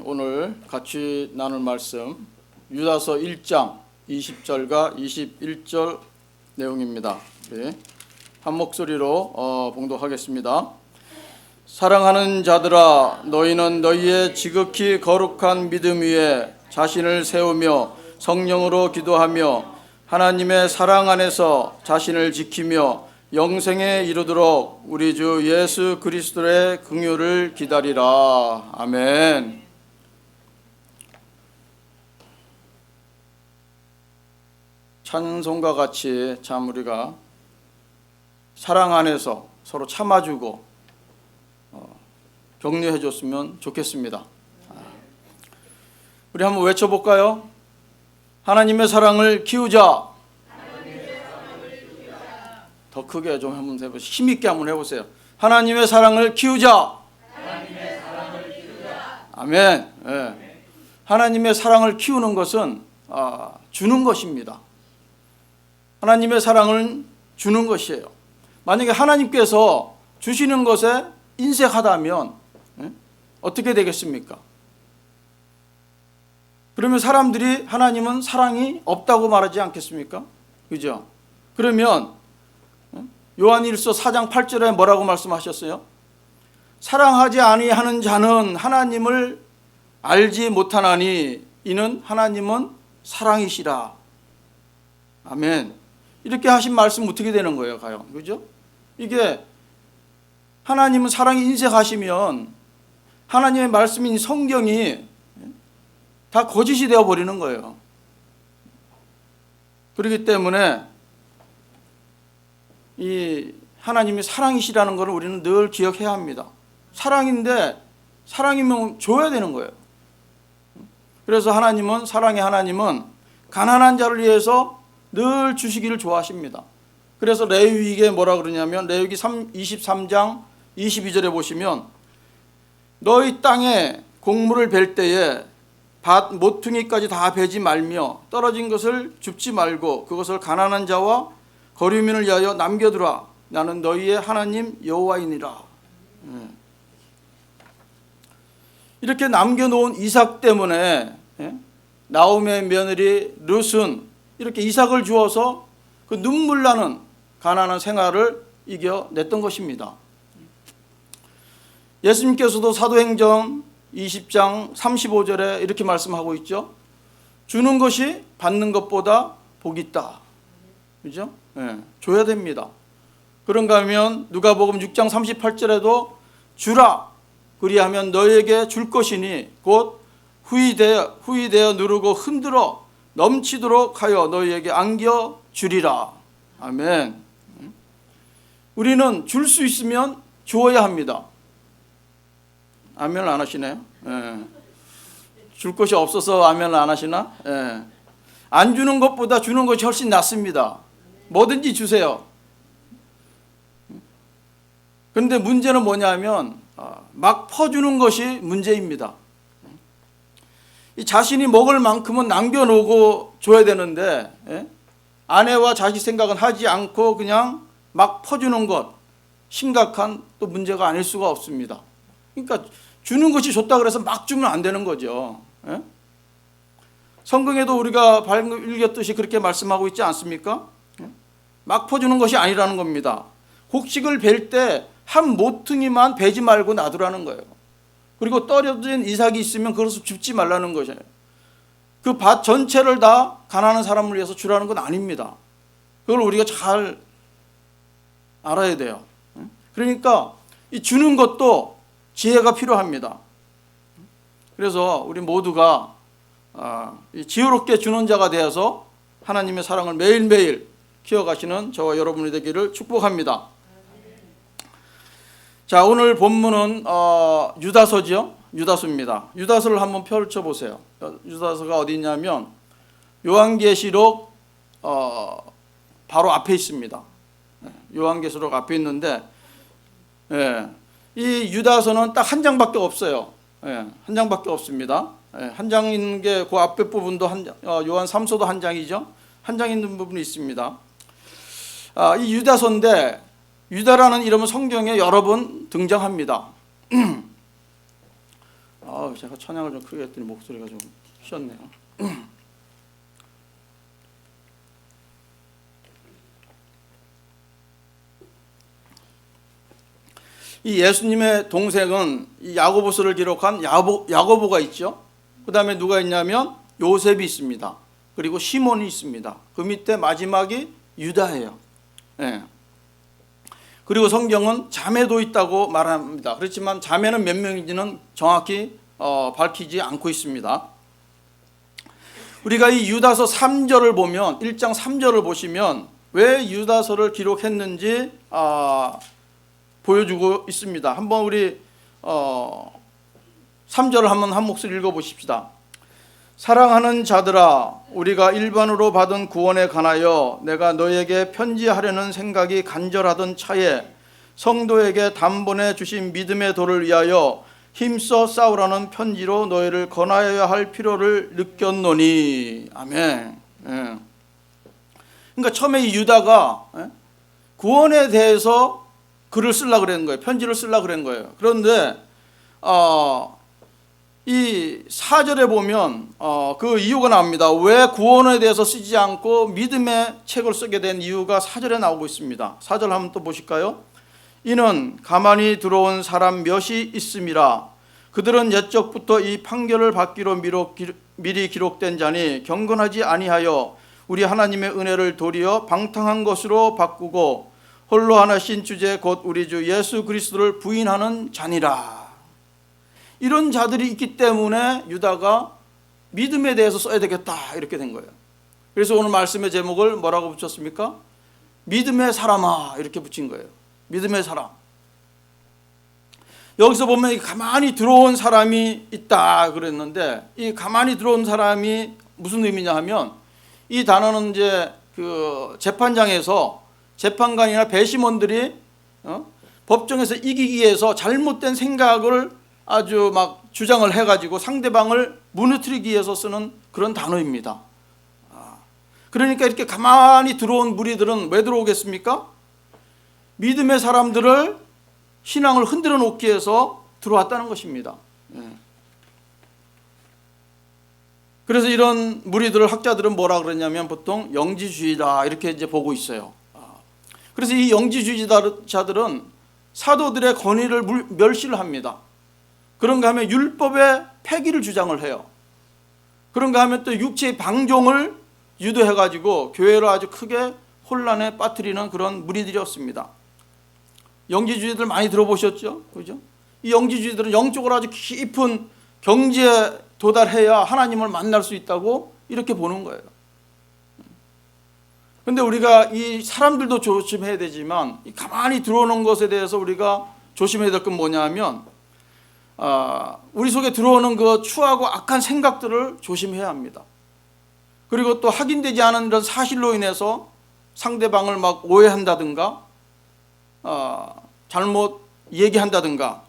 오늘 같이 나눌 말씀 유다서 1장 20절과 21절 내용입니다. 우리 한 목소리로 봉독하겠습니다. 사랑하는 자들아, 너희는 너희의 지극히 거룩한 믿음 위에 자신을 세우며 성령으로 기도하며 하나님의 사랑 안에서 자신을 지키며 영생에 이르도록 우리 주 예수 그리스도의 긍휼을 기다리라. 아멘. 찬송과 같이 참 우리가 사랑 안에서 서로 참아주고 격려해 줬으면 좋겠습니다. 우리 한번 외쳐볼까요? 하나님의 사랑을 키우자. 더 크게 좀 한번 해보세요. 힘있게 한번 해보세요. 하나님의 사랑을 키우자. 아멘. 네. 하나님의 사랑을 키우는 것은 주는 것입니다. 하나님의 사랑을 주는 것이에요. 만약에 하나님께서 주시는 것에 인색하다면 어떻게 되겠습니까? 그러면 사람들이 하나님은 사랑이 없다고 말하지 않겠습니까? 그죠? 그러면 요한일서 4장 8절에 뭐라고 말씀하셨어요? 사랑하지 아니하는 자는 하나님을 알지 못하나니 이는 하나님은 사랑이시라. 아멘. 이렇게 하신 말씀 어떻게 되는 거예요, 과연? 그죠? 이게 하나님은 사랑이 인색하시면 하나님의 말씀인 성경이 다 거짓이 되어버리는 거예요. 그렇기 때문에 이 하나님이 사랑이시라는 것을 우리는 늘 기억해야 합니다. 사랑인데 사랑이면 줘야 되는 거예요. 그래서 하나님은, 사랑의 하나님은 가난한 자를 위해서 늘 주시기를 좋아하십니다. 그래서 레위기에 뭐라 그러냐면 레위기 23장 22절에 보시면 너희 땅에 곡물을 벨 때에 밭 모퉁이까지 다 베지 말며 떨어진 것을 줍지 말고 그것을 가난한 자와 거류민을 위하여 남겨두라. 나는 너희의 하나님 여호와이니라. 이렇게 남겨놓은 이삭 때문에 나오미의 며느리 룻은 이렇게 이삭을 주어서 그 눈물 나는 가난한 생활을 이겨냈던 것입니다. 예수님께서도 사도행전 20장 35절에 이렇게 말씀하고 있죠. 주는 것이 받는 것보다 복이 있다. 그죠? 줘야 됩니다. 그런가 하면 누가복음 6장 38절에도 주라 그리하면 너에게 줄 것이니 곧 후이되어 누르고 흔들어 넘치도록 하여 너희에게 안겨 주리라. 아멘. 우리는 줄 수 있으면 주어야 합니다. 아멘을 안 하시네요. 줄 것이 없어서 아멘을 안 하시나? 안 주는 것보다 주는 것이 훨씬 낫습니다. 뭐든지 주세요. 그런데 문제는 뭐냐면 막 퍼주는 것이 문제입니다. 이 자신이 먹을 만큼은 남겨놓고 줘야 되는데 아내와 자식 생각은 하지 않고 그냥 막 퍼주는 것, 심각한 또 문제가 아닐 수가 없습니다. 그러니까 주는 것이 좋다 그래서 막 주면 안 되는 거죠. 성경에도 우리가 방금 읽었듯이 그렇게 말씀하고 있지 않습니까? 막 퍼주는 것이 아니라는 겁니다. 곡식을 벨 때 한 모퉁이만 베지 말고 놔두라는 거예요. 그리고 떨어진 이삭이 있으면 그것을 줍지 말라는 것이에요. 그 밭 전체를 다 가난한 사람을 위해서 주라는 건 아닙니다. 그걸 우리가 잘 알아야 돼요. 그러니까 이 주는 것도 지혜가 필요합니다. 그래서 우리 모두가 지혜롭게 주는 자가 되어서 하나님의 사랑을 매일매일 키워가시는 저와 여러분이 되기를 축복합니다. 자, 오늘 본문은 유다서죠. 유다서입니다. 유다서를 한번 펼쳐보세요. 유다서가 어디 있냐면 요한계시록 바로 앞에 있습니다. 요한계시록 앞에 있는데 이 유다서는 딱 한 장밖에 없어요. 한 장밖에 없습니다. 한 장 있는 게 그 앞에 부분도 요한 3서도 한 장이죠. 한 장 있는 부분이 있습니다. 이 유다서인데 유다라는 이름은 성경에 여러 번 등장합니다. 제가 찬양을 좀 크게 했더니 목소리가 좀 쉬었네요. 이 예수님의 동생은 이 야고보서를 기록한 야고보가 있죠. 그 다음에 누가 있냐면 요셉이 있습니다. 그리고 시몬이 있습니다. 그 밑에 마지막이 유다예요. 예. 그리고 성경은 자매도 있다고 말합니다. 그렇지만 자매는 몇 명인지는 정확히 밝히지 않고 있습니다. 우리가 이 유다서 3절을 보면 1장 3절을 보시면 왜 유다서를 기록했는지 보여주고 있습니다. 한번 우리 3절을 한번 한 목소리 읽어보십시다. 사랑하는 자들아, 우리가 일반으로 받은 구원에 관하여 내가 너에게 편지하려는 생각이 간절하던 차에 성도에게 단번에 주신 믿음의 도를 위하여 힘써 싸우라는 편지로 너희를 권하여야 할 필요를 느꼈노니. 아멘. 예. 그러니까 처음에 이 유다가 구원에 대해서 글을 쓰려고 그랬는 거예요. 편지를 쓰려고 그랬는 거예요. 그런데 이 4절에 보면 그 이유가 나옵니다. 왜 구원에 대해서 쓰지 않고 믿음의 책을 쓰게 된 이유가 4절에 나오고 있습니다. 4절 한번 또 보실까요? 이는 가만히 들어온 사람 몇이 있음이라. 그들은 옛적부터 이 판결을 받기로 미리 기록된 자니 경건하지 아니하여 우리 하나님의 은혜를 도리어 방탕한 것으로 바꾸고 홀로 하나신 주제 곧 우리 주 예수 그리스도를 부인하는 자니라. 이런 자들이 있기 때문에 유다가 믿음에 대해서 써야 되겠다 이렇게 된 거예요. 그래서 오늘 말씀의 제목을 뭐라고 붙였습니까? 믿음의 사람아 이렇게 붙인 거예요. 믿음의 사람. 여기서 보면 가만히 들어온 사람이 있다 그랬는데 이 가만히 들어온 사람이 무슨 의미냐 하면 이 단어는 이제 그 재판장에서 재판관이나 배심원들이 법정에서 이기기 위해서 잘못된 생각을 아주 막 주장을 해가지고 상대방을 무너뜨리기 위해서 쓰는 그런 단어입니다. 그러니까 이렇게 가만히 들어온 무리들은 왜 들어오겠습니까? 믿음의 사람들을 신앙을 흔들어 놓기 위해서 들어왔다는 것입니다. 그래서 이런 무리들을 학자들은 뭐라 그러냐면 보통 영지주의다 이렇게 이제 보고 있어요. 그래서 이 영지주의자들은 사도들의 권위를 멸시를 합니다. 그런가 하면 율법의 폐기를 주장을 해요. 그런가 하면 또 육체의 방종을 유도해가지고 교회를 아주 크게 혼란에 빠뜨리는 그런 무리들이었습니다. 영지주의들 많이 들어보셨죠? 그죠? 이 영지주의들은 영적으로 아주 깊은 경지에 도달해야 하나님을 만날 수 있다고 이렇게 보는 거예요. 그런데 우리가 이 사람들도 조심해야 되지만 가만히 들어오는 것에 대해서 우리가 조심해야 될 건 뭐냐 하면 우리 속에 들어오는 그 추하고 악한 생각들을 조심해야 합니다. 그리고 또 확인되지 않은 이런 사실로 인해서 상대방을 막 오해한다든가 잘못 얘기한다든가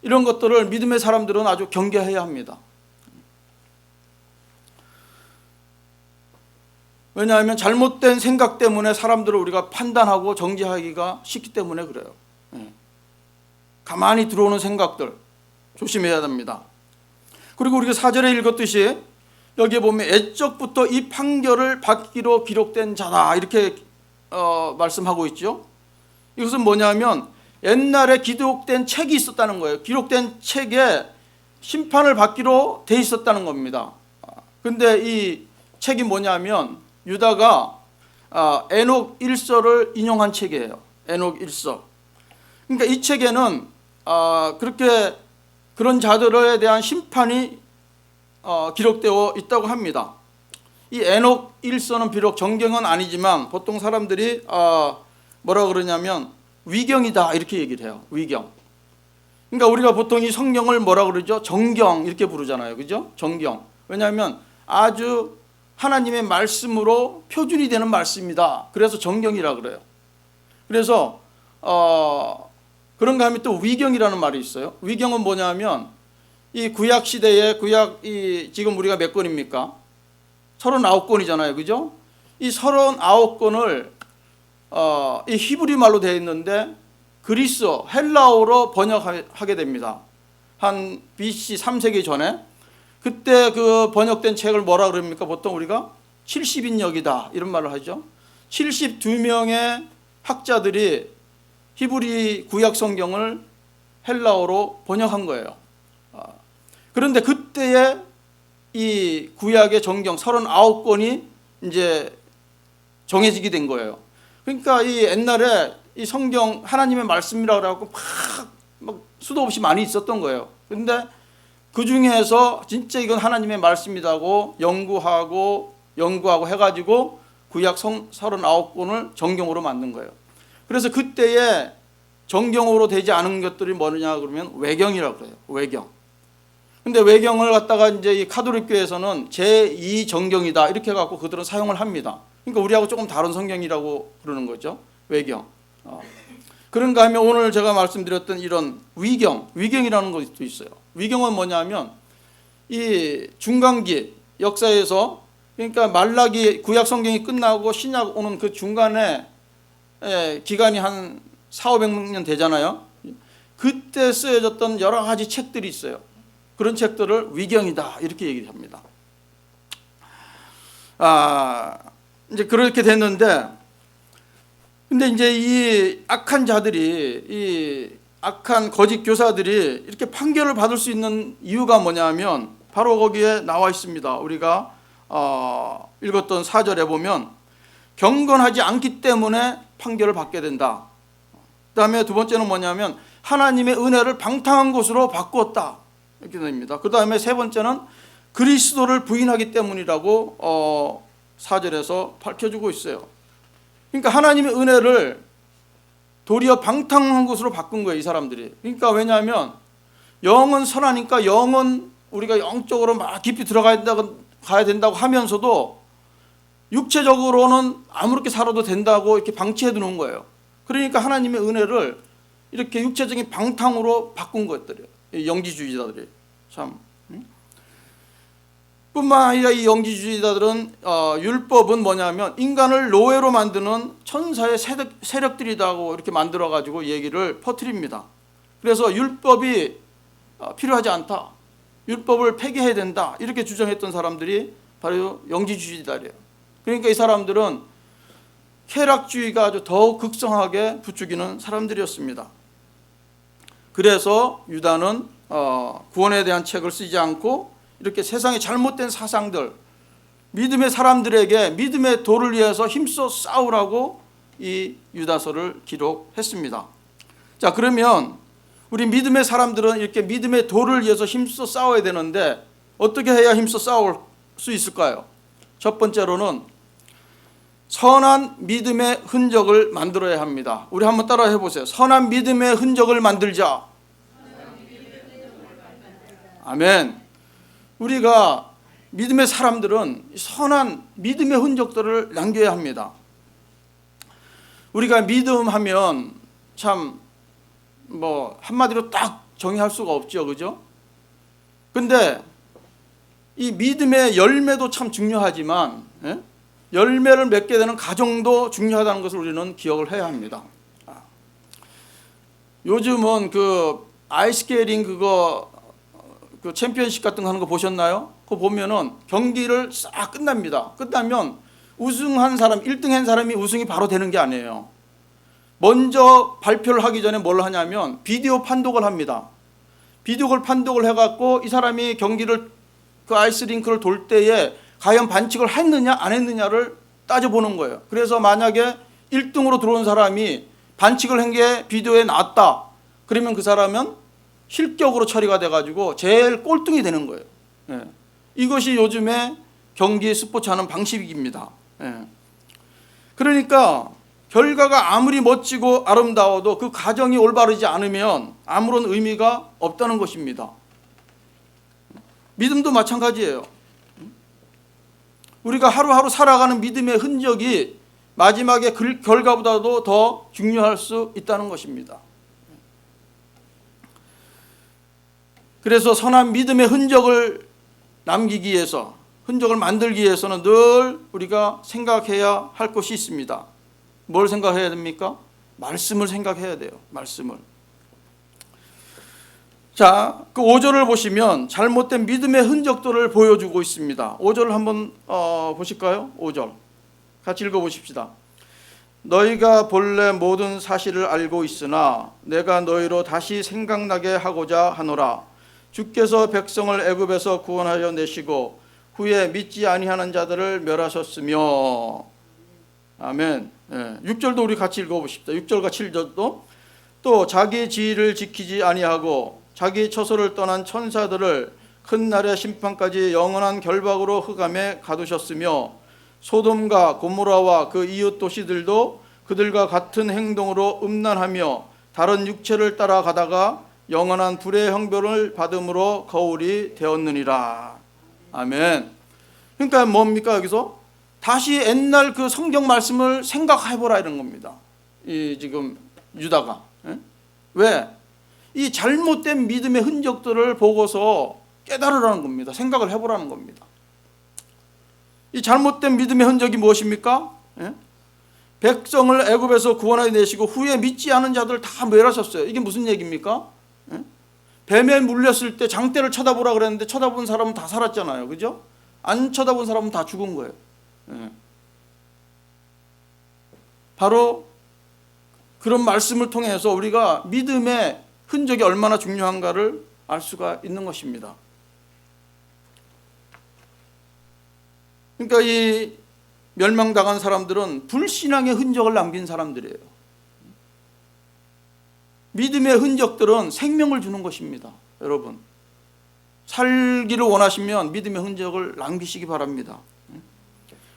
이런 것들을 믿음의 사람들은 아주 경계해야 합니다. 왜냐하면 잘못된 생각 때문에 사람들을 우리가 판단하고 정죄하기가 쉽기 때문에 그래요. 가만히 들어오는 생각들 조심해야 됩니다. 그리고 우리가 4절에 읽었듯이 여기에 보면 애적부터 이 판결을 받기로 기록된 자다 이렇게 말씀하고 있죠. 이것은 뭐냐면 옛날에 기록된 책이 있었다는 거예요. 기록된 책에 심판을 받기로 돼 있었다는 겁니다. 근데 이 책이 뭐냐면 유다가 에녹 1서를 인용한 책이에요. 에녹 1서. 그러니까 이 책에는 그렇게 그런 자들에 대한 심판이 기록되어 있다고 합니다. 이 에녹 1서는 비록 정경은 아니지만 보통 사람들이 뭐라 그러냐면 위경이다 이렇게 얘기를 해요. 위경. 그러니까 우리가 보통 이 성경을 뭐라 그러죠? 정경 이렇게 부르잖아요. 그죠? 정경. 왜냐하면 아주 하나님의 말씀으로 표준이 되는 말씀이다. 그래서 정경이라 그래요. 그래서 그런가 하면 또 위경이라는 말이 있어요. 위경은 뭐냐면 이 구약 시대에 지금 우리가 몇 권입니까? 39권이잖아요. 그죠? 이 39권을 이 히브리 말로 되어 있는데 그리스어 헬라어로 번역하게 됩니다. 한 BC 3세기 전에 그때 그 번역된 책을 뭐라 그럽니까? 보통 우리가 70인역이다 이런 말을 하죠. 72명의 학자들이 히브리 구약 성경을 헬라어로 번역한 거예요. 그런데 그때의 이 구약의 정경 39권이 이제 정해지게 된 거예요. 그러니까 이 옛날에 이 성경 하나님의 말씀이라고 하고 막 수도 없이 많이 있었던 거예요. 그런데 그 중에서 진짜 이건 하나님의 말씀이라고 연구하고 해가지고 구약 39권을 정경으로 만든 거예요. 그래서 그때에 정경으로 되지 않은 것들이 뭐냐 그러면 외경이라고 그래요. 외경. 근데 외경을 갖다가 이제 이 카톨릭 교회에서는 제2 정경이다 이렇게 해갖고 그들은 사용을 합니다. 그러니까 우리하고 조금 다른 성경이라고 그러는 거죠. 외경. 그런가 하면 오늘 제가 말씀드렸던 이런 위경이라는 것도 있어요. 위경은 뭐냐면 이 중간기 역사에서 그러니까 말라기 구약 성경이 끝나고 신약 오는 그 중간에 기간이 한 400~500년 되잖아요. 그때 쓰여졌던 여러 가지 책들이 있어요. 그런 책들을 위경이다 이렇게 얘기를 합니다. 이제 그렇게 됐는데, 근데 이제 이 악한 자들이, 이 악한 거짓 교사들이 이렇게 판결을 받을 수 있는 이유가 뭐냐면 바로 거기에 나와 있습니다. 우리가 읽었던 4절에 보면 경건하지 않기 때문에 판결을 받게 된다. 그 다음에 두 번째는 뭐냐면 하나님의 은혜를 방탕한 것으로 바꾸었다 이렇게 됩니다. 그 다음에 세 번째는 그리스도를 부인하기 때문이라고 4절에서 밝혀주고 있어요. 그러니까 하나님의 은혜를 도리어 방탕한 것으로 바꾼 거예요, 이 사람들이. 그러니까 왜냐하면 영은 선하니까 영은 우리가 영적으로 막 깊이 가야 된다고 하면서도 육체적으로는 아무렇게 살아도 된다고 이렇게 방치해 두는 거예요. 그러니까 하나님의 은혜를 이렇게 육체적인 방탕으로 바꾼 것들이에요, 이 영지주의자들이. 참. 뿐만 아니라 이 영지주의자들은 율법은 뭐냐면 인간을 노예로 만드는 천사의 세력들이라고 이렇게 만들어가지고 얘기를 퍼뜨립니다. 그래서 율법이 필요하지 않다, 율법을 폐기해야 된다 이렇게 주장했던 사람들이 바로 영지주의자들이에요. 그러니까 이 사람들은 쾌락주의가 아주 더욱 극성하게 부추기는 사람들이었습니다. 그래서 유다는 구원에 대한 책을 쓰지 않고 이렇게 세상의 잘못된 사상들, 믿음의 사람들에게 믿음의 도를 위해서 힘써 싸우라고 이 유다서를 기록했습니다. 자, 그러면 우리 믿음의 사람들은 이렇게 믿음의 도를 위해서 힘써 싸워야 되는데 어떻게 해야 힘써 싸울 수 있을까요? 첫 번째로는 선한 믿음의 흔적을 만들어야 합니다. 우리 한번 따라 해보세요. 선한 믿음의 흔적을 만들자. 아멘. 우리가 믿음의 사람들은 선한 믿음의 흔적들을 남겨야 합니다. 우리가 믿음하면 참 뭐 한마디로 딱 정의할 수가 없죠, 그죠? 근데 이 믿음의 열매도 참 중요하지만 열매를 맺게 되는 과정도 중요하다는 것을 우리는 기억을 해야 합니다. 요즘은 그 아이스케이팅 그 챔피언십 같은 거 하는 거 보셨나요? 그거 보면은 경기를 싹 끝납니다. 끝나면 우승한 사람, 1등 한 사람이 우승이 바로 되는 게 아니에요. 먼저 발표를 하기 전에 뭘 하냐면 비디오 판독을 합니다. 비디오 판독을 해갖고 이 사람이 경기를 그 아이스링크를 돌 때에 과연 반칙을 했느냐 안 했느냐를 따져보는 거예요. 그래서 만약에 1등으로 들어온 사람이 반칙을 한 게 비디오에 나왔다, 그러면 그 사람은 실격으로 처리가 돼가지고 제일 꼴등이 되는 거예요. 이것이 요즘에 경기 스포츠 하는 방식입니다. 그러니까 결과가 아무리 멋지고 아름다워도 그 과정이 올바르지 않으면 아무런 의미가 없다는 것입니다. 믿음도 마찬가지예요. 우리가 하루하루 살아가는 믿음의 흔적이 마지막에 결과보다도 더 중요할 수 있다는 것입니다. 그래서 선한 믿음의 흔적을 남기기 위해서, 흔적을 만들기 위해서는 늘 우리가 생각해야 할 것이 있습니다. 뭘 생각해야 됩니까? 말씀을 생각해야 돼요. 말씀을. 자, 그 5절을 보시면 잘못된 믿음의 흔적들을 보여주고 있습니다. 5절 한번 보실까요? 5절 같이 읽어보십시다. 너희가 본래 모든 사실을 알고 있으나 내가 너희로 다시 생각나게 하고자 하노라. 주께서 백성을 애굽에서 구원하여 내시고 후에 믿지 아니하는 자들을 멸하셨으며. 아멘. 6절도 우리 같이 읽어보십시다. 6절과 7절도 또 자기 지위를 지키지 아니하고 자기 처소를 떠난 천사들을 큰 날의 심판까지 영원한 결박으로 흑암에 가두셨으며 소돔과 고모라와 그 이웃 도시들도 그들과 같은 행동으로 음란하며 다른 육체를 따라가다가 영원한 불의 형벌을 받음으로 거울이 되었느니라. 아멘. 그러니까 뭡니까 여기서? 다시 옛날 그 성경 말씀을 생각해보라 이런 겁니다. 이 지금 유다가. 왜? 이 잘못된 믿음의 흔적들을 보고서 깨달으라는 겁니다. 생각을 해보라는 겁니다. 이 잘못된 믿음의 흔적이 무엇입니까? 백성을 애굽에서 구원하여 내시고 후에 믿지 않은 자들 다 멸하셨어요. 이게 무슨 얘기입니까? 뱀에 물렸을 때 장대를 쳐다보라 그랬는데 쳐다본 사람은 다 살았잖아요. 그죠? 안 쳐다본 사람은 다 죽은 거예요. 바로 그런 말씀을 통해서 우리가 믿음의 흔적이 얼마나 중요한가를 알 수가 있는 것입니다. 그러니까 이 멸망당한 사람들은 불신앙의 흔적을 남긴 사람들이에요. 믿음의 흔적들은 생명을 주는 것입니다. 여러분, 살기를 원하시면 믿음의 흔적을 남기시기 바랍니다.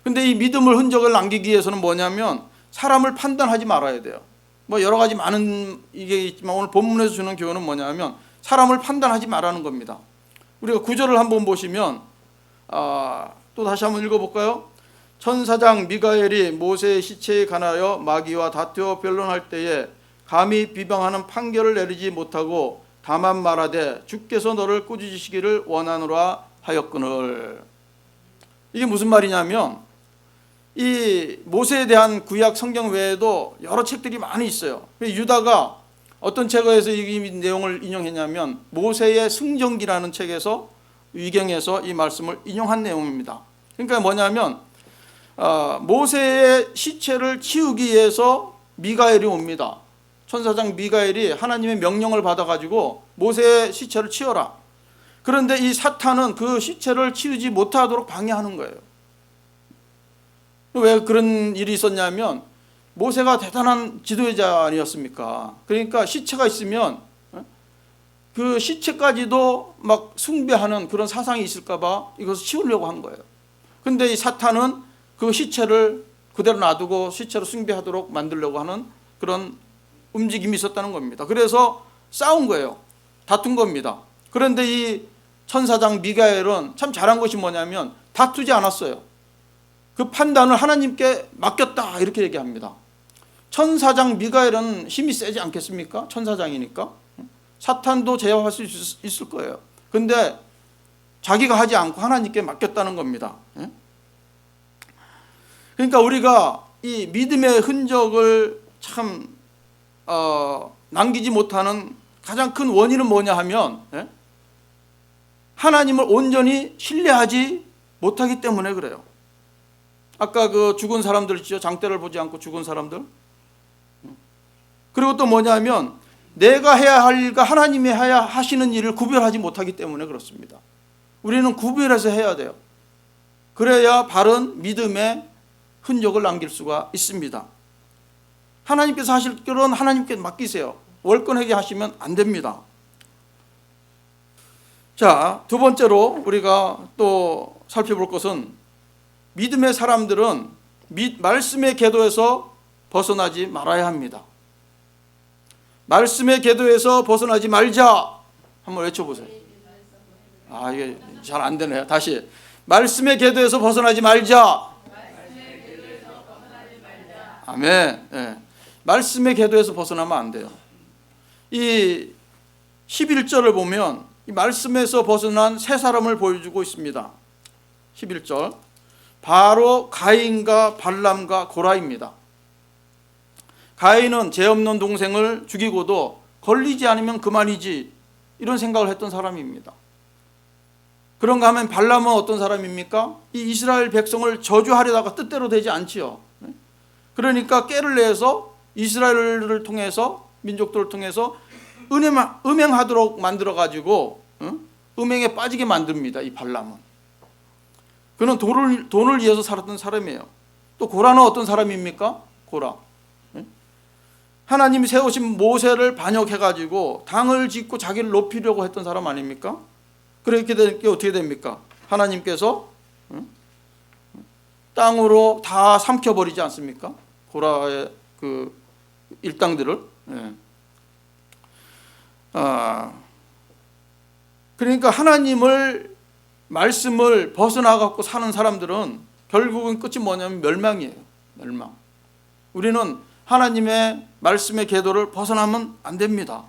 근데 이 믿음의 흔적을 남기기 위해서는 뭐냐면 사람을 판단하지 말아야 돼요. 뭐 여러 가지 많은 이게 있지만 오늘 본문에서 주는 교훈은 뭐냐면 사람을 판단하지 말라는 겁니다. 우리가 구절을 한번 보시면 또 다시 한번 읽어볼까요? 천사장 미가엘이 모세의 시체에 관하여 마귀와 다투어 변론할 때에 감히 비방하는 판결을 내리지 못하고 다만 말하되 주께서 너를 꾸짖으시기를 원하노라 하였거늘. 이게 무슨 말이냐면 이 모세에 대한 구약 성경 외에도 여러 책들이 많이 있어요. 유다가 어떤 책에서 이 내용을 인용했냐면 모세의 승전기라는 책에서 위경에서 이 말씀을 인용한 내용입니다. 그러니까 뭐냐면 모세의 시체를 치우기 위해서 미가엘이 옵니다. 천사장 미가엘이 하나님의 명령을 받아가지고 모세의 시체를 치워라. 그런데 이 사탄은 그 시체를 치우지 못하도록 방해하는 거예요. 왜 그런 일이 있었냐면 모세가 대단한 지도자 아니었습니까? 그러니까 시체가 있으면 그 시체까지도 막 숭배하는 그런 사상이 있을까 봐 이것을 치우려고 한 거예요. 근데 이 사탄은 그 시체를 그대로 놔두고 시체로 숭배하도록 만들려고 하는 그런 움직임이 있었다는 겁니다. 그래서 싸운 거예요. 다툰 겁니다. 그런데 이 천사장 미가엘은 참 잘한 것이 뭐냐면 다투지 않았어요. 그 판단을 하나님께 맡겼다 이렇게 얘기합니다. 천사장 미가엘은 힘이 세지 않겠습니까? 천사장이니까. 사탄도 제어할 수 있을 거예요. 근데 자기가 하지 않고 하나님께 맡겼다는 겁니다. 그러니까 우리가 이 믿음의 흔적을 참 남기지 못하는 가장 큰 원인은 뭐냐 하면 하나님을 온전히 신뢰하지 못하기 때문에 그래요. 아까 그 죽은 사람들 있죠. 장대를 보지 않고 죽은 사람들. 그리고 또 뭐냐면 내가 해야 할 일과 하나님이 해야 하시는 일을 구별하지 못하기 때문에 그렇습니다. 우리는 구별해서 해야 돼요. 그래야 바른 믿음의 흔적을 남길 수가 있습니다. 하나님께서 하실 일은 하나님께 맡기세요. 월권하게 하시면 안 됩니다. 자, 두 번째로 우리가 또 살펴볼 것은 믿음의 사람들은 말씀의 궤도에서 벗어나지 말아야 합니다. 말씀의 궤도에서 벗어나지 말자. 한번 외쳐보세요. 이게 잘 안 되네요. 다시. 말씀의 궤도에서 벗어나지 말자. 아멘. 말씀의 궤도에서 벗어나면 안 돼요. 이 11절을 보면 이 말씀에서 벗어난 세 사람을 보여주고 있습니다. 11절. 바로 가인과 발람과 고라입니다. 가인은 죄 없는 동생을 죽이고도 걸리지 않으면 그만이지 이런 생각을 했던 사람입니다. 그런가 하면 발람은 어떤 사람입니까? 이 이스라엘 백성을 저주하려다가 뜻대로 되지 않지요. 그러니까 꾀를 내서 이스라엘을 통해서, 민족들을 통해서 음행하도록 만들어가지고 음행에 빠지게 만듭니다. 이 발람은. 그는 돈을 위해서 살았던 사람이에요. 또 고라는 어떤 사람입니까? 고라. 하나님이 세우신 모세를 반역해가지고 당을 짓고 자기를 높이려고 했던 사람 아닙니까? 그렇게 되니까 어떻게 됩니까? 하나님께서 땅으로 다 삼켜버리지 않습니까? 고라의 그 일당들을. 그러니까 하나님을 말씀을 벗어나갖고 사는 사람들은 결국은 끝이 뭐냐면 멸망이에요. 멸망. 우리는 하나님의 말씀의 궤도를 벗어나면 안 됩니다.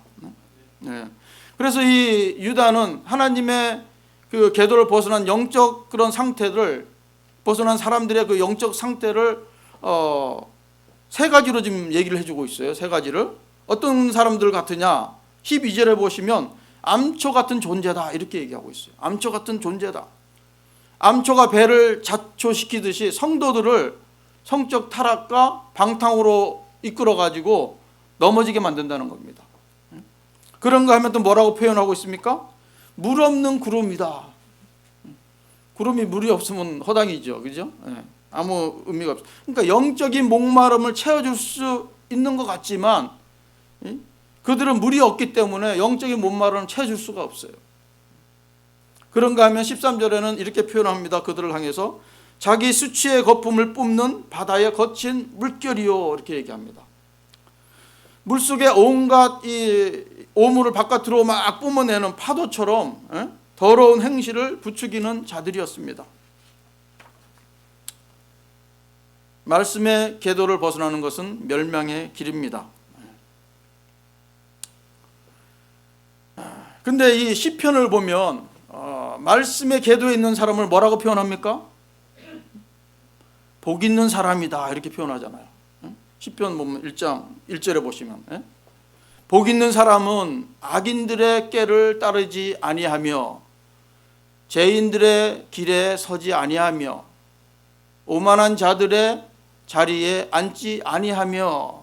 그래서 이 유다는 하나님의 그 궤도를 벗어난 영적 그런 상태를, 벗어난 사람들의 그 영적 상태를 세 가지로 지금 얘기를 해주고 있어요. 세 가지를. 어떤 사람들 같으냐? 12절에 보시면 암초 같은 존재다 이렇게 얘기하고 있어요. 암초 같은 존재다. 암초가 배를 자초시키듯이 성도들을 성적 타락과 방탕으로 이끌어가지고 넘어지게 만든다는 겁니다. 그런가 하면 또 뭐라고 표현하고 있습니까? 물 없는 구름이다. 구름이 물이 없으면 허당이죠. 그죠? 아무 의미가 없어요. 그러니까 영적인 목마름을 채워줄 수 있는 것 같지만 그들은 물이 없기 때문에 영적인 목마름을 채워줄 수가 없어요. 그런가 하면 13절에는 이렇게 표현합니다. 그들을 향해서 자기 수치의 거품을 뿜는 바다의 거친 물결이요 이렇게 얘기합니다. 물속에 온갖 이 오물을 바깥으로 막 뿜어내는 파도처럼 더러운 행실을 부추기는 자들이었습니다. 말씀의 궤도를 벗어나는 것은 멸망의 길입니다. 근데 이 시편을 보면 말씀의 궤도에 있는 사람을 뭐라고 표현합니까? 복 있는 사람이다 이렇게 표현하잖아요. 시편 보면 1장 1절에 보시면 복 있는 사람은 악인들의 꾀를 따르지 아니하며 죄인들의 길에 서지 아니하며 오만한 자들의 자리에 앉지 아니하며,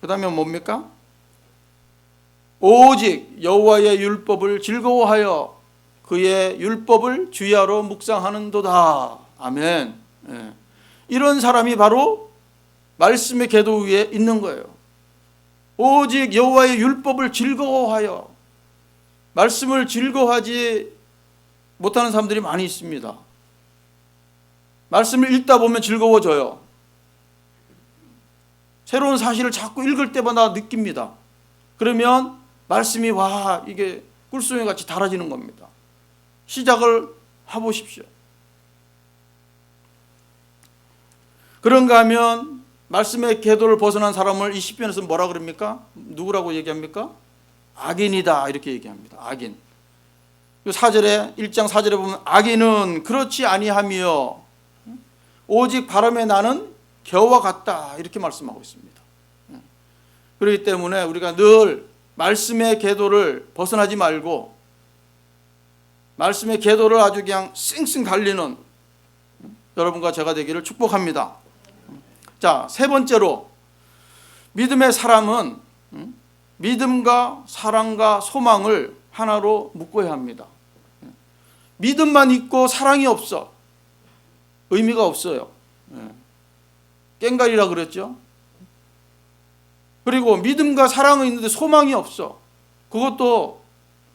그 다음에 뭡니까? 오직 여호와의 율법을 즐거워하여 그의 율법을 주야로 묵상하는도다. 아멘. 이런 사람이 바로 말씀의 궤도 위에 있는 거예요. 오직 여호와의 율법을 즐거워하여. 말씀을 즐거워하지 못하는 사람들이 많이 있습니다. 말씀을 읽다 보면 즐거워져요. 새로운 사실을 자꾸 읽을 때마다 느낍니다. 그러면 말씀이 와 이게 꿀송이 같이 달아지는 겁니다. 시작을 해보십시오. 그런가 하면 말씀의 궤도를 벗어난 사람을 이 시편에서 뭐라 그럽니까? 누구라고 얘기합니까? 악인이다 이렇게 얘기합니다. 악인. 4절에 1장 4절에 보면 악인은 그렇지 아니하며 오직 바람에 나는 겨와 같다 이렇게 말씀하고 있습니다. 그렇기 때문에 우리가 늘 말씀의 궤도를 벗어나지 말고 말씀의 궤도를 아주 그냥 쌩쌩 달리는 여러분과 제가 되기를 축복합니다. 자, 세 번째로 믿음의 사람은 믿음과 사랑과 소망을 하나로 묶어야 합니다. 믿음만 있고 사랑이 없어 의미가 없어요. 깽가리라 그랬죠. 그리고 믿음과 사랑은 있는데 소망이 없어. 그것도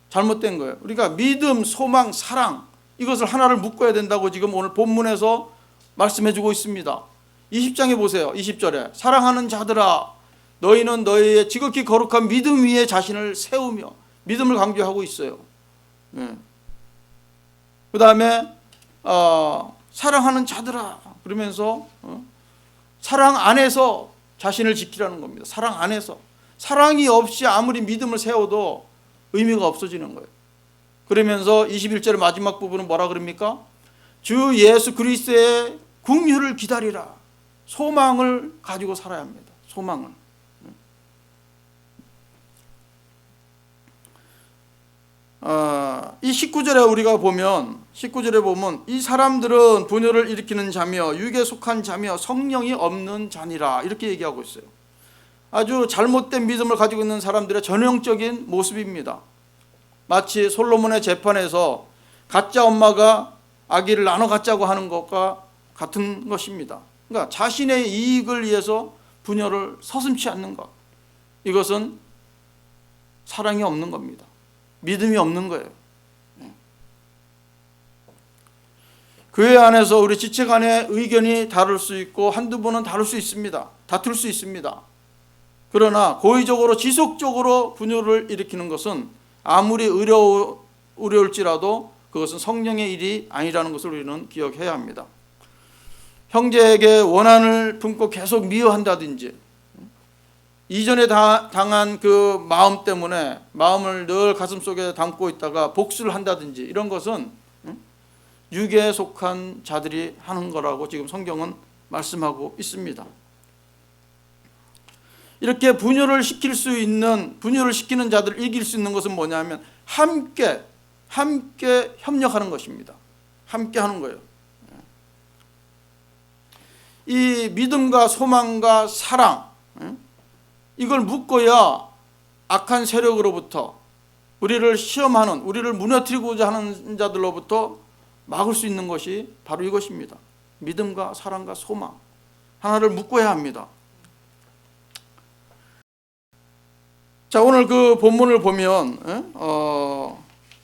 잘못된 거예요. 그러니까 믿음, 소망, 사랑 이것을 하나를 묶어야 된다고 지금 오늘 본문에서 말씀해 주고 있습니다. 20장에 보세요. 20절에 사랑하는 자들아 너희는 너희의 지극히 거룩한 믿음 위에 자신을 세우며 믿음을 강조하고 있어요. 그 다음에 사랑하는 자들아 그러면서 사랑 안에서 자신을 지키라는 겁니다. 사랑 안에서. 사랑이 없이 아무리 믿음을 세워도 의미가 없어지는 거예요. 그러면서 21절의 마지막 부분은 뭐라 그럽니까? 주 예수 그리스도의 긍휼을 기다리라. 소망을 가지고 살아야 합니다. 소망을. 이 19절에 우리가 보면 19절에 보면 이 사람들은 분열을 일으키는 자며 육에 속한 자며 성령이 없는 자니라 이렇게 얘기하고 있어요. 아주 잘못된 믿음을 가지고 있는 사람들의 전형적인 모습입니다. 마치 솔로몬의 재판에서 가짜 엄마가 아기를 나눠 갖자고 하는 것과 같은 것입니다. 그러니까 자신의 이익을 위해서 분열을 서슴지 않는 것, 이것은 사랑이 없는 겁니다. 믿음이 없는 거예요. 교회 안에서 우리 지체 간의 의견이 다를 수 있고 한두 번은 다를 수 있습니다. 다툴 수 있습니다. 그러나 고의적으로 지속적으로 분열을 일으키는 것은 아무리 어려울지라도 그것은 성령의 일이 아니라는 것을 우리는 기억해야 합니다. 형제에게 원한을 품고 계속 미워한다든지 이전에 당한 그 마음 때문에 마음을 늘 가슴속에 담고 있다가 복수를 한다든지 이런 것은 육에 속한 자들이 하는 거라고 지금 성경은 말씀하고 있습니다. 이렇게 분열을 시키는 자들을 이길 수 있는 것은 뭐냐면 함께 협력하는 것입니다. 함께 하는 거예요. 이 믿음과 소망과 사랑, 이걸 묶어야 악한 세력으로부터 우리를 시험하는, 우리를 무너뜨리고자 하는 자들로부터 막을 수 있는 것이 바로 이것입니다. 믿음과 사랑과 소망 하나를 묶어야 합니다. 자, 오늘 그 본문을 보면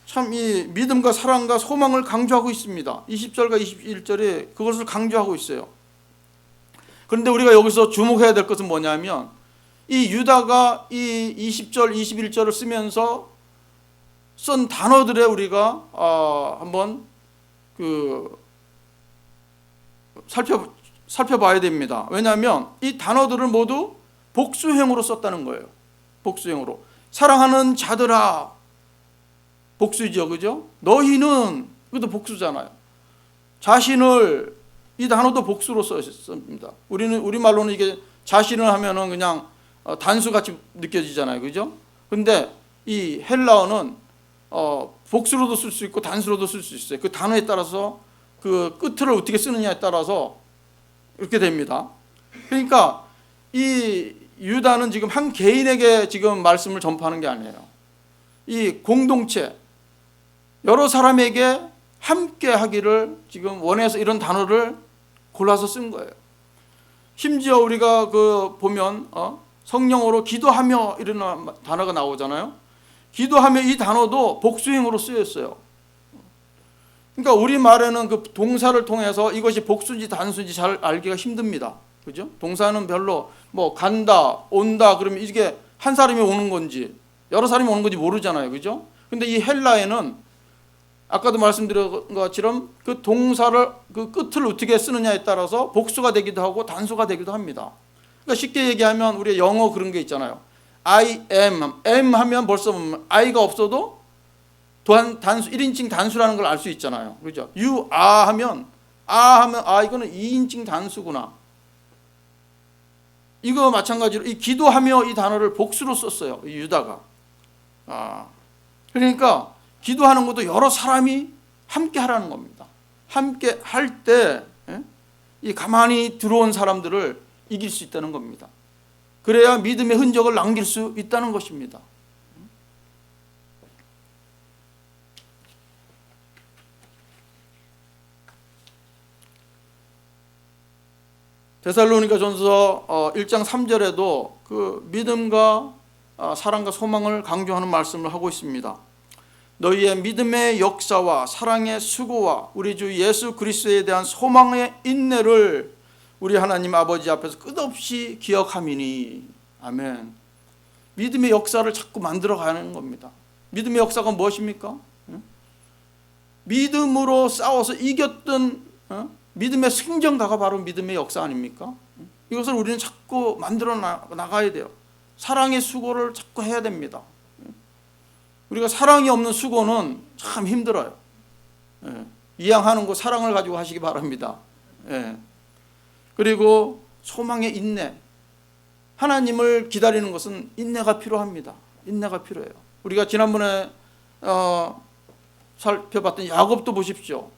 참 이 믿음과 사랑과 소망을 강조하고 있습니다. 20절과 21절에 그것을 강조하고 있어요. 그런데 우리가 여기서 주목해야 될 것은 뭐냐면 이 유다가 이 20절, 21절을 쓰면서 쓴 단어들에 우리가 한번 살펴봐야 됩니다. 왜냐하면 이 단어들을 모두 복수형으로 썼다는 거예요. 복수형으로. 사랑하는 자들아, 복수죠, 그죠? 너희는, 그것도 복수잖아요. 자신을, 이 단어도 복수로 썼습니다. 우리말로는 이게 자신을 하면은 그냥 단수같이 느껴지잖아요, 그죠? 근데 이 헬라어는 복수로도 쓸 수 있고 단수로도 쓸 수 있어요. 그 단어에 따라서 그 끝을 어떻게 쓰느냐에 따라서 이렇게 됩니다. 그러니까 이 유다는 지금 한 개인에게 지금 말씀을 전파하는 게 아니에요. 이 공동체, 여러 사람에게 함께 하기를 지금 원해서 이런 단어를 골라서 쓴 거예요. 심지어 우리가 보면 성령으로 기도하며 이런 단어가 나오잖아요. 기도하며 이 단어도 복수형으로 쓰였어요. 그러니까 우리말에는 그 동사를 통해서 이것이 복수인지 단수인지 잘 알기가 힘듭니다. 그죠? 동사는 별로 간다, 온다 그러면 이게 한 사람이 오는 건지 여러 사람이 오는 건지 모르잖아요. 그죠? 근데 이 헬라에는 아까도 말씀드린 것처럼 그 동사를 그 끝을 어떻게 쓰느냐에 따라서 복수가 되기도 하고 단수가 되기도 합니다. 그러니까 쉽게 얘기하면 우리 영어 그런 게 있잖아요. I am 하면 벌써 I가 없어도 단수 1인칭 단수라는 걸 알 수 있잖아요. 그렇죠? You are 하면 이거는 2인칭 단수구나. 이거 마찬가지로 이 기도하며 이 단어를 복수로 썼어요. 이 유다가. 그러니까 기도하는 것도 여러 사람이 함께 하라는 겁니다. 함께 할 때 이 가만히 들어온 사람들을 이길 수 있다는 겁니다. 그래야 믿음의 흔적을 남길 수 있다는 것입니다. 데살로니가전서 1장 3절에도 그 믿음과 사랑과 소망을 강조하는 말씀을 하고 있습니다. 너희의 믿음의 역사와 사랑의 수고와 우리 주 예수 그리스도에 대한 소망의 인내를 우리 하나님 아버지 앞에서 끝없이 기억함이니. 아멘. 믿음의 역사를 자꾸 만들어가는 겁니다. 믿음의 역사가 무엇입니까? 믿음으로 싸워서 이겼던 믿음의 승전가가 바로 믿음의 역사 아닙니까? 이것을 우리는 자꾸 만들어 나가야 돼요. 사랑의 수고를 자꾸 해야 됩니다. 우리가 사랑이 없는 수고는 참 힘들어요. 이양하는 거 사랑을 가지고 하시기 바랍니다. 그리고 소망의 인내. 하나님을 기다리는 것은 인내가 필요합니다. 인내가 필요해요. 우리가 지난번에 살펴봤던 야곱도 보십시오.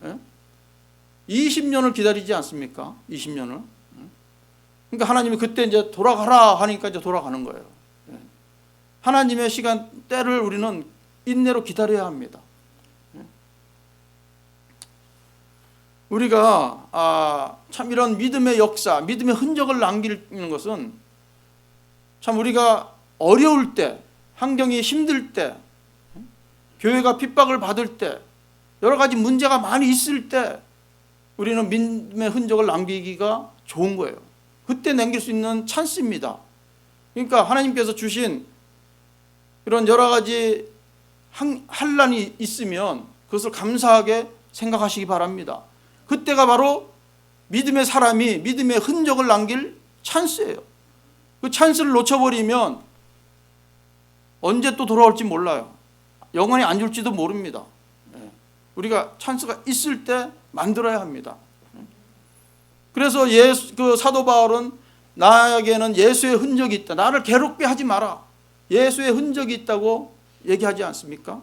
20년을 기다리지 않습니까? 20년을. 그러니까 하나님이 그때 이제 돌아가라 하니까 이제 돌아가는 거예요. 하나님의 시간 때를 우리는 인내로 기다려야 합니다. 우리가 참 이런 믿음의 역사, 믿음의 흔적을 남기는 것은 참 우리가 어려울 때, 환경이 힘들 때, 교회가 핍박을 받을 때, 여러 가지 문제가 많이 있을 때 우리는 믿음의 흔적을 남기기가 좋은 거예요. 그때 남길 수 있는 찬스입니다. 그러니까 하나님께서 주신 이런 여러 가지 환난이 있으면 그것을 감사하게 생각하시기 바랍니다. 그때가 바로 믿음의 사람이 믿음의 흔적을 남길 찬스예요. 그 찬스를 놓쳐버리면 언제 또 돌아올지 몰라요. 영원히 안 줄지도 모릅니다. 우리가 찬스가 있을 때 만들어야 합니다. 그래서 그 사도 바울은 나에게는 예수의 흔적이 있다. 나를 괴롭게 하지 마라. 예수의 흔적이 있다고 얘기하지 않습니까?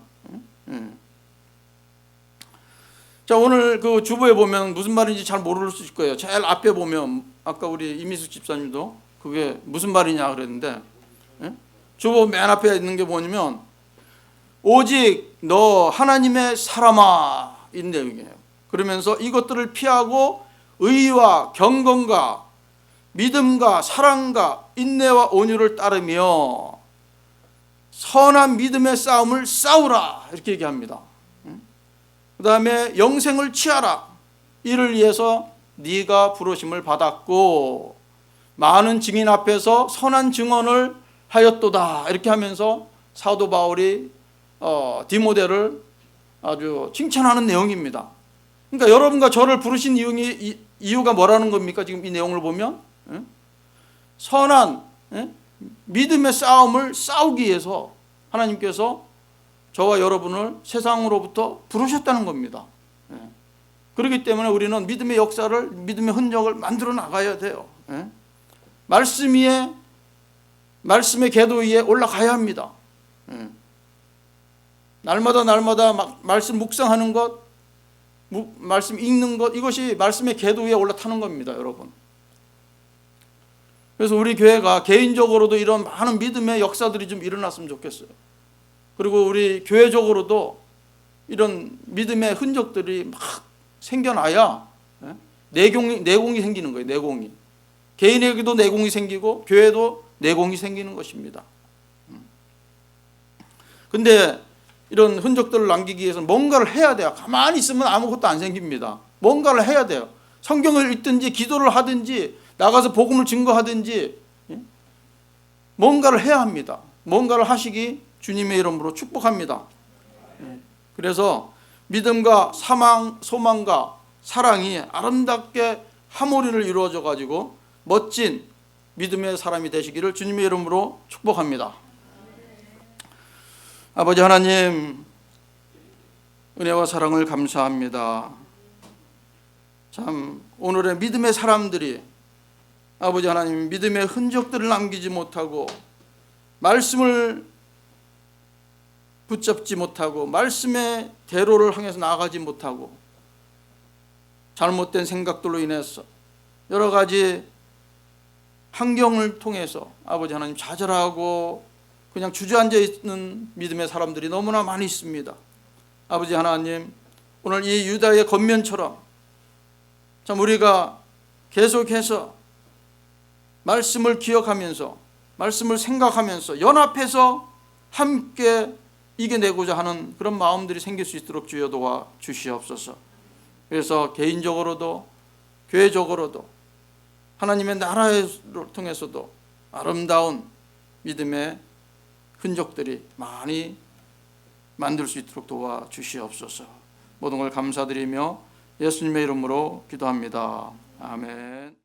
자, 오늘 그 주보에 보면 무슨 말인지 잘 모를 수 있을 거예요. 제일 앞에 보면 아까 우리 이미숙 집사님도 그게 무슨 말이냐 그랬는데, 주보 맨 앞에 있는 게 뭐냐면 오직 너 하나님의 사람아 이 내용이에요. 그러면서 이것들을 피하고 의와 경건과 믿음과 사랑과 인내와 온유를 따르며 선한 믿음의 싸움을 싸우라 이렇게 얘기합니다. 그 다음에 영생을 취하라. 이를 위해서 네가 부르심을 받았고 많은 증인 앞에서 선한 증언을 하였도다. 이렇게 하면서 사도 바울이 디모데를 아주 칭찬하는 내용입니다. 그러니까 여러분과 저를 부르신 이유가 뭐라는 겁니까? 지금 이 내용을 보면 선한 믿음의 싸움을 싸우기 위해서 하나님께서 저와 여러분을 세상으로부터 부르셨다는 겁니다. 그렇기 때문에 우리는 믿음의 역사를, 믿음의 흔적을 만들어 나가야 돼요. 말씀의 궤도 위에 올라가야 합니다. 날마다 말씀 묵상하는 것, 말씀 읽는 것, 이것이 말씀의 궤도 위에 올라타는 겁니다, 여러분. 그래서 우리 교회가 개인적으로도 이런 많은 믿음의 역사들이 좀 일어났으면 좋겠어요. 그리고 우리 교회적으로도 이런 믿음의 흔적들이 막 생겨나야 내공이 생기는 거예요. 내공이. 개인에게도 내공이 생기고 교회도 내공이 생기는 것입니다. 근데 이런 흔적들을 남기기 위해서는 뭔가를 해야 돼요. 가만히 있으면 아무것도 안 생깁니다. 뭔가를 해야 돼요. 성경을 읽든지 기도를 하든지 나가서 복음을 증거하든지 뭔가를 해야 합니다. 뭔가를 하시기 주님의 이름으로 축복합니다. 그래서 믿음과 소망과 사랑이 아름답게 하모니를 이루어져 가지고 멋진 믿음의 사람이 되시기를 주님의 이름으로 축복합니다. 아버지 하나님, 은혜와 사랑을 감사합니다. 참 오늘의 믿음의 사람들이 아버지 하나님 믿음의 흔적들을 남기지 못하고 말씀을 붙잡지 못하고 말씀의 대로를 향해서 나아가지 못하고 잘못된 생각들로 인해서 여러 가지 환경을 통해서 아버지 하나님 좌절하고 그냥 주저앉아 있는 믿음의 사람들이 너무나 많이 있습니다. 아버지 하나님, 오늘 이 유다의 겉면처럼 참 우리가 계속해서 말씀을 기억하면서 말씀을 생각하면서 연합해서 함께 이겨내고자 하는 그런 마음들이 생길 수 있도록 주여 도와 주시옵소서. 그래서 개인적으로도 교회적으로도 하나님의 나라를 통해서도 아름다운 믿음의 흔적들이 많이 만들 수 있도록 도와 주시옵소서. 모든 걸 감사드리며 예수님의 이름으로 기도합니다. 아멘.